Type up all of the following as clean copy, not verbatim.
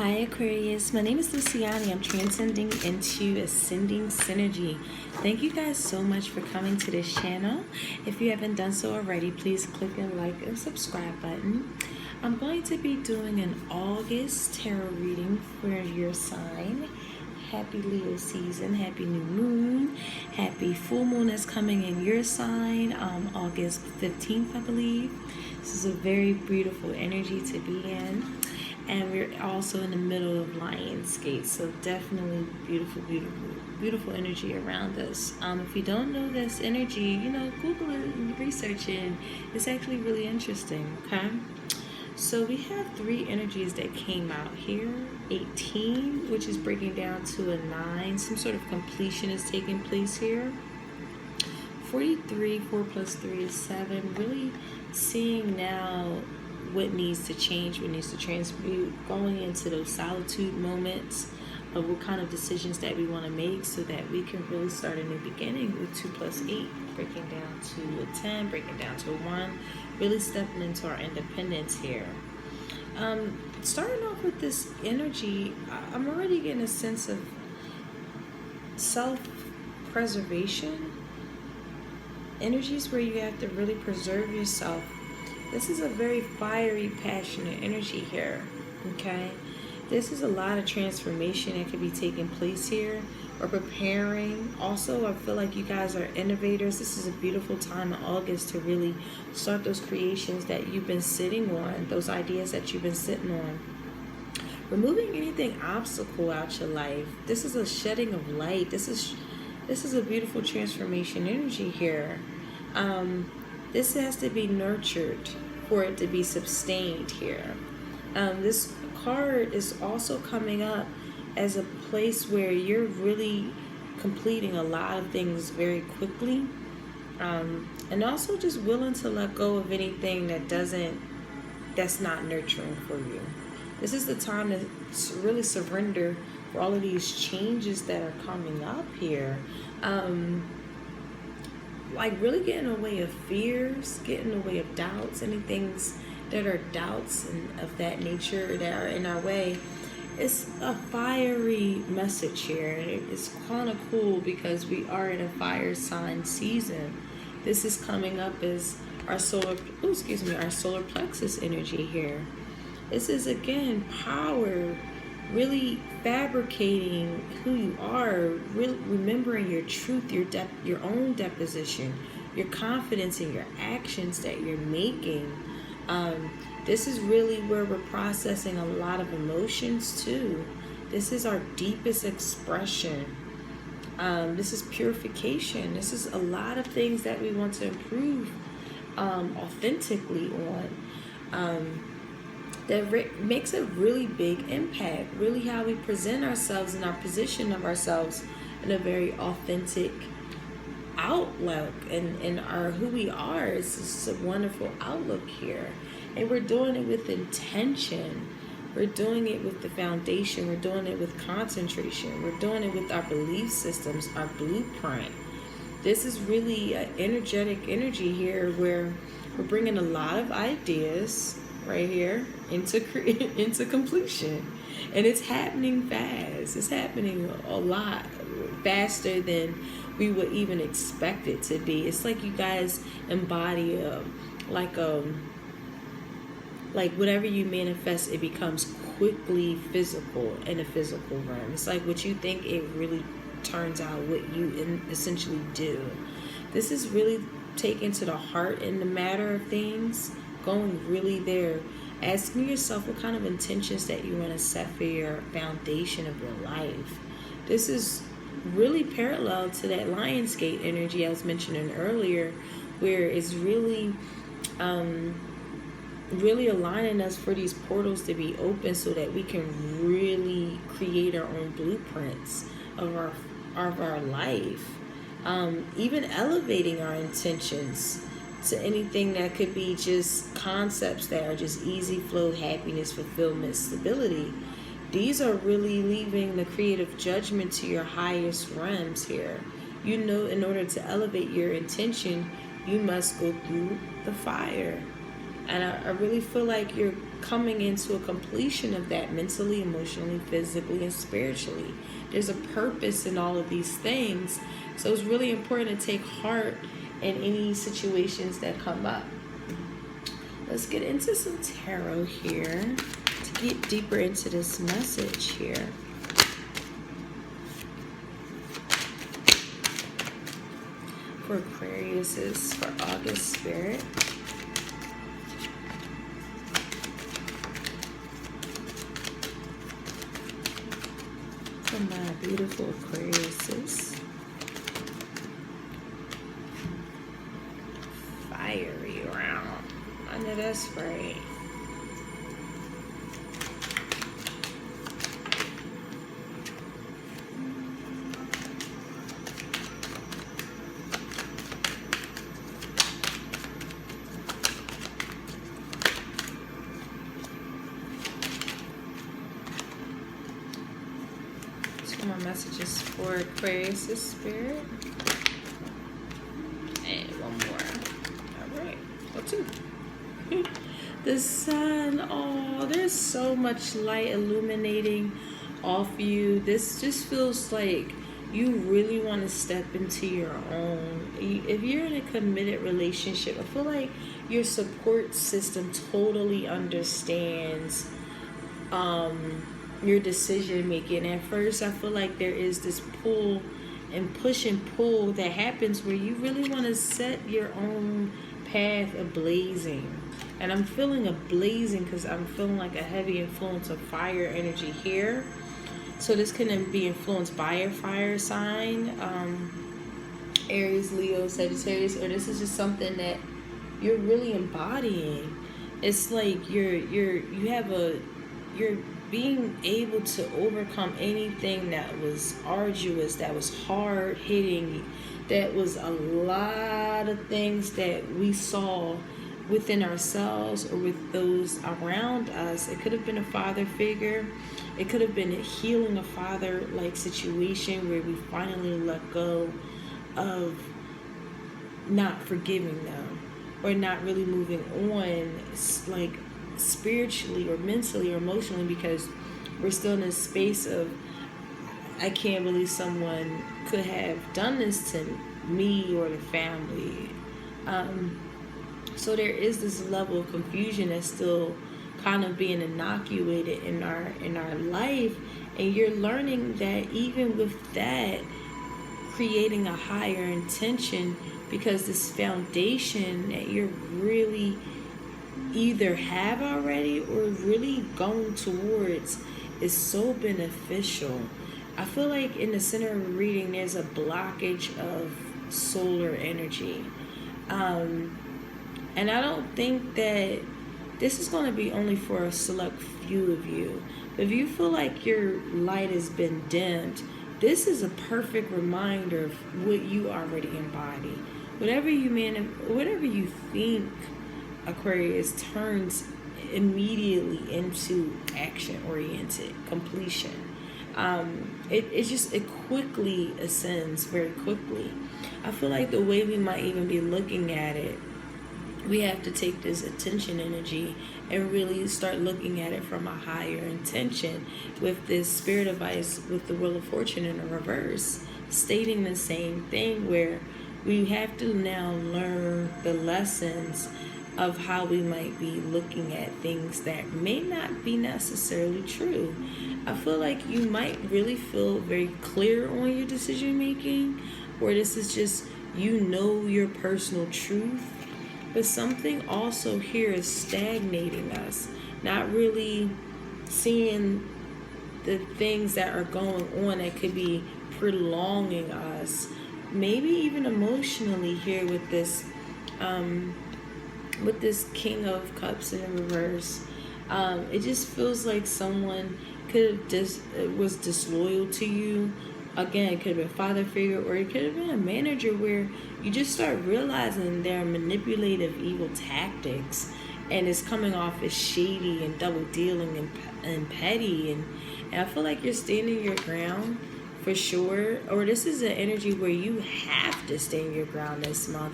Hi Aquarius, my name is Luciani. I'm transcending into ascending synergy. Thank you guys so much for coming to this channel. If you haven't done so already, please click the like and subscribe button. I'm going to be doing an August tarot reading for your sign. Happy Leo season, happy new moon, happy full moon that's coming in your sign, August 15th, I believe. This is a very beautiful energy to be in. And we're also in the middle of Lionsgate, so definitely beautiful, beautiful, beautiful energy around us. If you don't know this energy, Google it and research it. It's actually really interesting, okay? So we have three energies that came out here. 18, which is breaking down to a 9. Some sort of completion is taking place here. 43, 4 plus 3 is 7. Really seeing now what needs to change, what needs to transmute, going into those solitude moments of what kind of decisions that we want to make so that we can really start a new beginning with 2 plus 8, breaking down to a 10, breaking down to a 1, really stepping into our independence here. Starting off with this energy, I'm already getting a sense of self-preservation. Energies where you have to really preserve yourself. This is a very fiery, passionate energy here, okay? This is a lot of transformation that could be taking place here or preparing. Also, I feel like you guys are innovators. This is a beautiful time in August to really start those creations that you've been sitting on, those ideas that you've been sitting on. Removing anything obstacle out your life. This is a shedding of light. This is a beautiful transformation energy here. This has to be nurtured for it to be sustained here. This card is also coming up as a place where you're really completing a lot of things very quickly. And also just willing to let go of anything that's not nurturing for you. This is the time to really surrender for all of these changes that are coming up here. Like really getting away of fears, getting away of doubts, any things that are doubts and of that nature that are in our way. It's a fiery message here. It's kind of cool because we are in a fire sign season. This is coming up as our solar plexus energy here. This is again power, really fabricating who you are, really remembering your truth, your own deposition, your confidence in your actions that you're making. This is really where we're processing a lot of emotions too. This is our deepest expression. This is purification. This is a lot of things that we want to improve authentically on. That makes a really big impact. Really how we present ourselves and our position of ourselves in a very authentic outlook and our who we are. It's just a wonderful outlook here. And we're doing it with intention. We're doing it with the foundation. We're doing it with concentration. We're doing it with our belief systems, our blueprint. This is really an energetic energy here where we're bringing a lot of ideas right here into completion, and it's happening fast. It's happening a lot faster than we would even expect it to be. It's like you guys embody like whatever you manifest, it becomes quickly physical in a physical realm. It's like what you think, it really turns out what you essentially do. This is really taken to the heart in the matter of things, going really there, asking yourself what kind of intentions that you want to set for your foundation of your life. This is really parallel to that Lionsgate energy I was mentioning earlier, where it's really really aligning us for these portals to be open so that we can really create our own blueprints of our life. Even elevating our intentions to anything that could be just concepts that are just easy flow, happiness, fulfillment, stability. These are really leaving the creative judgment to your highest realms here. In order to elevate your intention, you must go through the fire. And I really feel like you're coming into a completion of that mentally, emotionally, physically, and spiritually. There's a purpose in all of these things. So it's really important to take heart in any situations that come up. Let's get into some tarot here to get deeper into this message here. For Aquarius for August, Spirit. For my beautiful Aquarius. Fiery round. I know that's right. My messages for Aquarius Spirit. And one more. Alright. Oh, two. The sun. Oh, there's so much light illuminating off you. This just feels like you really want to step into your own. If you're in a committed relationship, I feel like your support system totally understands your decision making. At first, I feel like there is this pull and push and pull that happens where you really want to set your own path ablazing. And I'm feeling ablazing because I'm feeling like a heavy influence of fire energy here. So this can be influenced by a fire sign, Aries, Leo, Sagittarius, or this is just something that you're really embodying. It's like you're being able to overcome anything that was arduous, that was hard hitting, that was a lot of things that we saw within ourselves or with those around us. It could have been a father figure. It could have been a healing a father-like situation where we finally let go of not forgiving them or not really moving on, like spiritually or mentally or emotionally, because we're still in a space of, I can't believe someone could have done this to me or the family. So there is this level of confusion that's still kind of being inoculated in our life, and you're learning that even with that, creating a higher intention, because this foundation that you're really either have already or really going towards is so beneficial. I feel like in the center of the reading there's a blockage of solar energy, and I don't think that this is going to be only for a select few of you. If you feel like your light has been dimmed, this is a perfect reminder of what you already embody. Whatever you think, Aquarius, turns immediately into action-oriented completion. It quickly ascends very quickly. I feel like the way we might even be looking at it, we have to take this attention energy and really start looking at it from a higher intention, with this spirit advice with the Wheel of Fortune in the reverse stating the same thing, where we have to now learn the lessons of how we might be looking at things that may not be necessarily true. I feel like you might really feel very clear on your decision making, or this is just, your personal truth. But something also here is stagnating us, not really seeing the things that are going on that could be prolonging us, maybe even emotionally here with this King of Cups in the reverse. It just feels like someone was disloyal to you. Again, it could have been a father figure, or it could have been a manager, where you just start realizing their manipulative, evil tactics, and it's coming off as shady and double dealing and petty. And I feel like you're standing your ground for sure, or this is an energy where you have to stand your ground this month,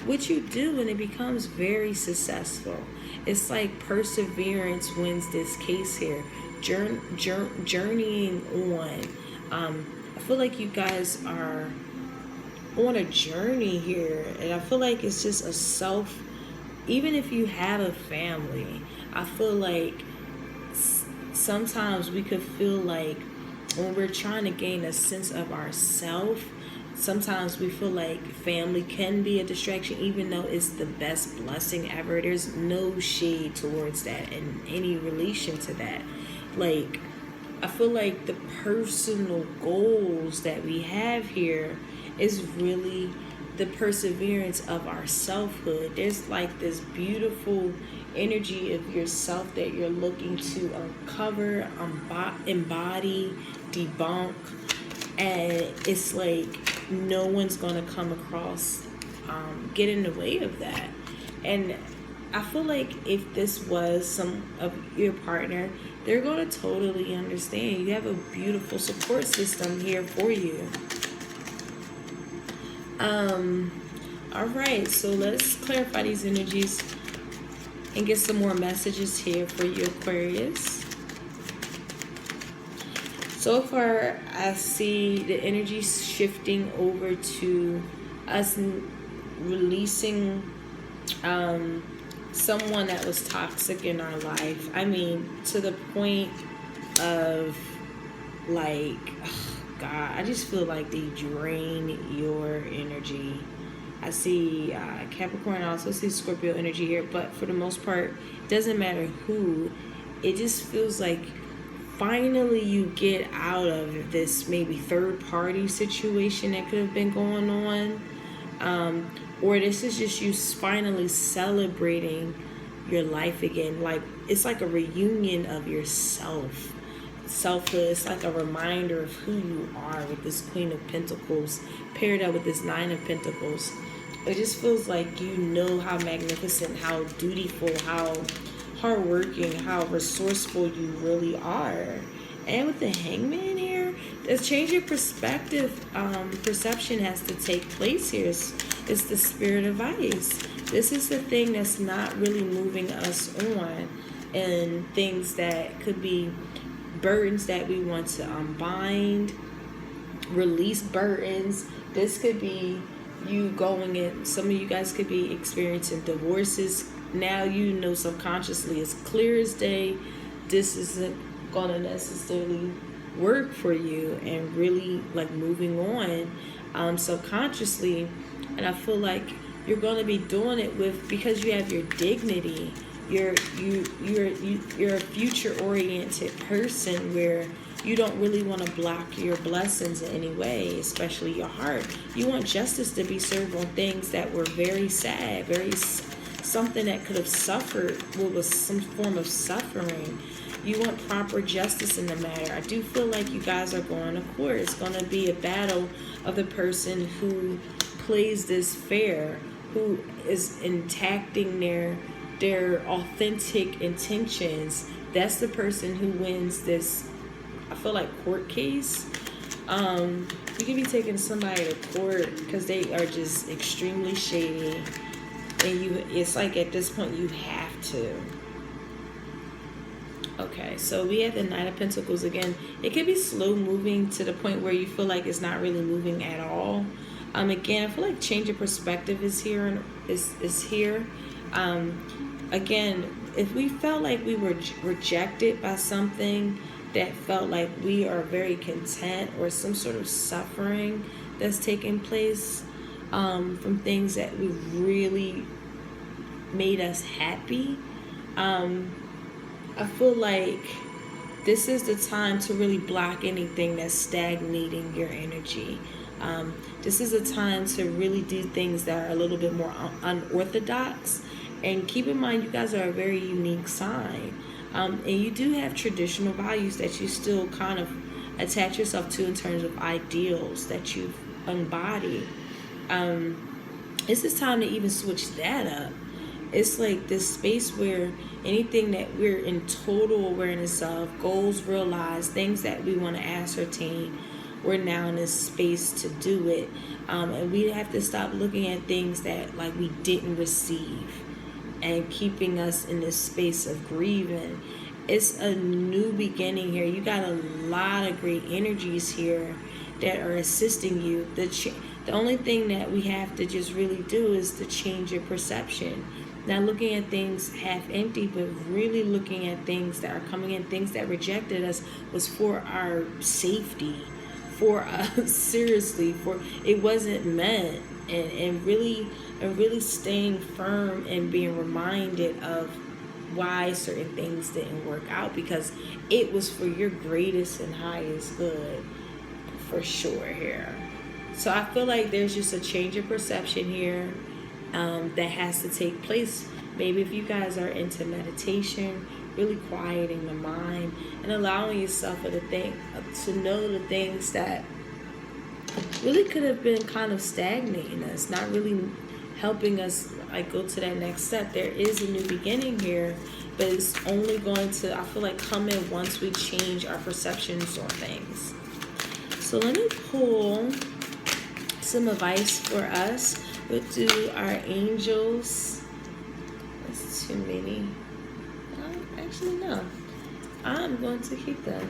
which you do, and it becomes very successful. It's like perseverance wins this case here. Journeying on. I feel like you guys are on a journey here, and I feel like it's just a even if you have a family, I feel like sometimes we could feel like when we're trying to gain a sense of ourself, sometimes we feel like family can be a distraction, even though it's the best blessing ever. There's no shade towards that in any relation to that. Like, I feel like the personal goals that we have here is really the perseverance of our selfhood. There's like this beautiful energy of yourself that you're looking to uncover, embody, debunk, and it's like no one's gonna come across, get in the way of that. And I feel like if this was some of your partner, they're gonna totally understand. You have a beautiful support system here for you. All right, so let's clarify these energies and get some more messages here for you, Aquarius. So far, I see the energy shifting over to us releasing someone that was toxic in our life. I mean, to the point of like, oh God, I just feel like they drain your energy. I see Capricorn, I also see Scorpio energy here, but for the most part, it doesn't matter who. It just feels like finally you get out of this maybe third party situation that could have been going on, or this is just you finally celebrating your life again. Like, it's like a reunion of yourself, selfhood. It's like a reminder of who you are with this Queen of Pentacles paired up with this Nine of Pentacles. It just feels like you know how magnificent, how dutiful, how hardworking, how resourceful you really are. And with the Hangman here, the change of perspective, perception has to take place here. It's the Spirit of Ice. This is the thing that's not really moving us on, and things that could be burdens that we want to unbind, release burdens. This could be you going in. Some of you guys could be experiencing divorces. Now you know subconsciously, as clear as day, this isn't gonna necessarily work for you, and really like moving on subconsciously. And I feel like you're gonna be doing it because you have your dignity. You're a future oriented person where you don't really want to block your blessings in any way, especially your heart. You want justice to be served on things that were very sad, something that could have suffered, what was some form of suffering. You want proper justice in the matter. I do feel like you guys are going to court. It's going to be a battle of the person who plays this fair, who is intacting their authentic intentions. That's the person who wins this, I feel like, court case. You could be taking somebody to court because they are just extremely shady, and it's like at this point you have to. Okay, so we have the Nine of Pentacles again. It could be slow moving to the point where you feel like it's not really moving at all. Again, I feel like change of perspective is here. Again, if we felt like we were rejected by something that felt like we are very content, or some sort of suffering that's taking place from things that we really made us happy, I feel like this is the time to really block anything that's stagnating your energy. This is a time to really do things that are a little bit more unorthodox. And keep in mind, you guys are a very unique sign. And you do have traditional values that you still kind of attach yourself to in terms of ideals that you've embodied. This is time to even switch that up. It's like this space where anything that we're in total awareness of, goals realized, things that we want to ascertain, we're now in this space to do it. And we have to stop looking at things that like we didn't receive and keeping us in this space of grieving. It's a new beginning here. You got a lot of great energies here that are assisting you. The only thing that we have to just really do is to change your perception. Not looking at things half empty, but really looking at things that are coming in. Things that rejected us was for our safety, for us, seriously, for it wasn't meant. And really staying firm and being reminded of why certain things didn't work out, because it was for your greatest and highest good, for sure here. So I feel like there's just a change of perception here that has to take place. Maybe if you guys are into meditation, really quieting the mind and allowing yourself to know the things that really could have been kind of stagnating us, not really helping us like go to that next step. There is a new beginning here, but it's only going to, I feel like, come in once we change our perceptions on things. So let me pull some advice for us. We'll do our angels. That's too many. Actually, no. I'm going to keep them.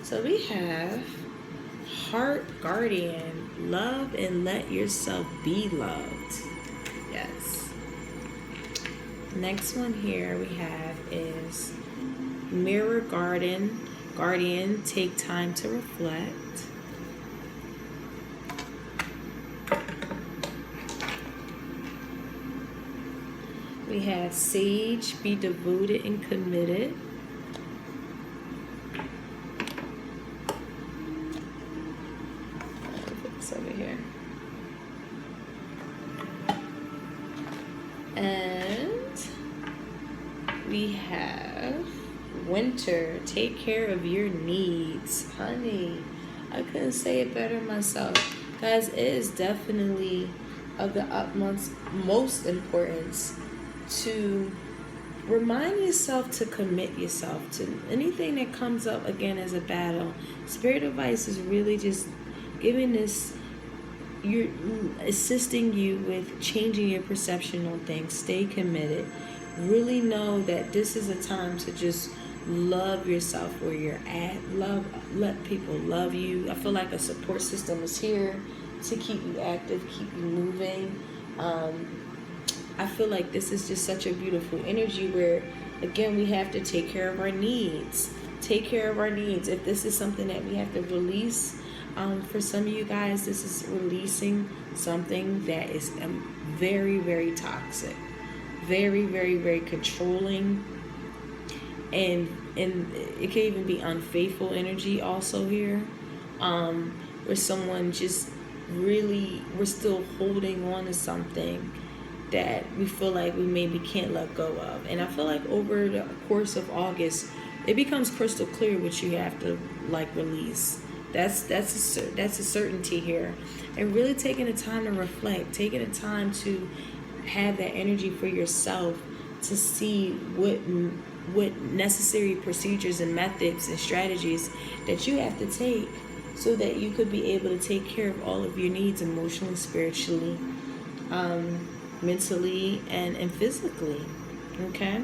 So we have Heart Guardian. Love and let yourself be loved. Yes. Next one here we have is Mirror Guardian. Take time to reflect. We have Sage, be devoted and committed. I'll put this over here. And we have Winter, take care of your needs. Honey, I couldn't say it better myself. Guys, it is definitely of the utmost most importance to remind yourself to commit yourself to anything that comes up again as a battle. Spirit advice is really just giving this, you're assisting you with changing your perception on things. Stay committed. Really know that this is a time to just love yourself where you're at. Let people love you. I feel like a support system is here to keep you active, keep you moving. I feel like this is just such a beautiful energy where, again, we have to take care of our needs. Take care of our needs. If this is something that we have to release, for some of you guys, this is releasing something that is very, very toxic. Very, very, very controlling. And it can even be unfaithful energy also here. Where someone just really, we're still holding on to something that we feel like we maybe can't let go of. And I feel like over the course of August, it becomes crystal clear what you have to like release. That's a certainty here. And really taking the time to reflect, taking the time to have that energy for yourself to see what necessary procedures and methods and strategies that you have to take so that you could be able to take care of all of your needs emotionally, spiritually, mentally, and physically. Okay?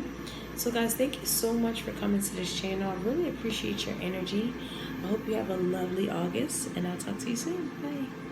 So guys, thank you so much for coming to this channel. I really appreciate your energy. I hope you have a lovely August, and I'll talk to you soon. Bye.